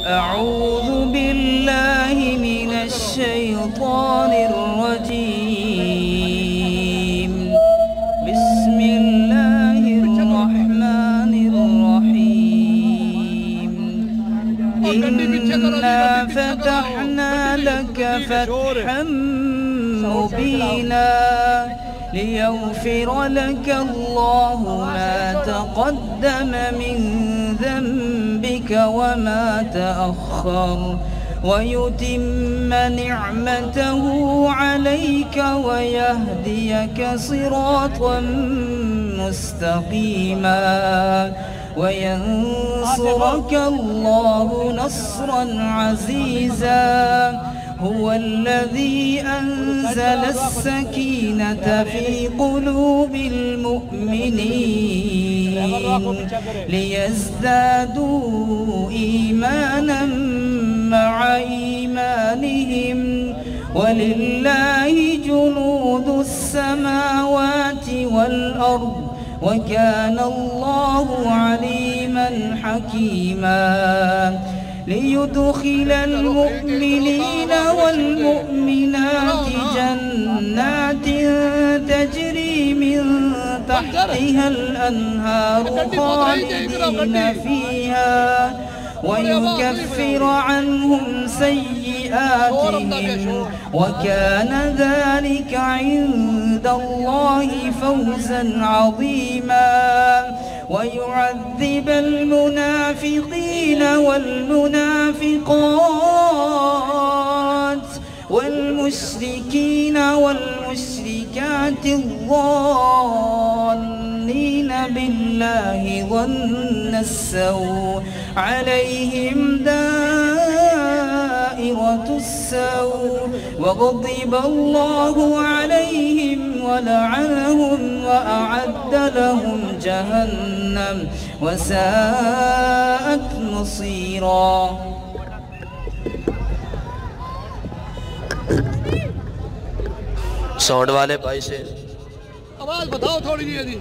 أعوذ بالله من الشيطان الرجيم. بسم الله الرحمن الرحيم. إنا فتحنا لك فتحا مبينا ليغفر لك الله ما تقدم من ذنبك وما تأخر ويتم نعمته عليك ويهديك صراطا مستقيما وينصرك الله نصرا عزيزا. هو الذي أنزل السكينة في قلوب المؤمنين ليزدادوا إيمانا مع إيمانهم ولله جنود السماوات والأرض وكان الله عليما حكيما. ليدخل المؤمنين والمؤمنات جنات تجري من تحتها الأنهار خالدين فيها ويكفر عنهم سيئاتهم وكان ذلك عند الله فوزا عظيما. ويعذب المنافقين والمنافقات والمشركين والمشركات الظانين بالله ظن السوء عليهم دائرة السوء وغضب الله عليهم ولعنهم وأعد لهم جهنم وساءت مصيرا. साउंड वाले भाई से आवाज बताओ थोड़ी जी।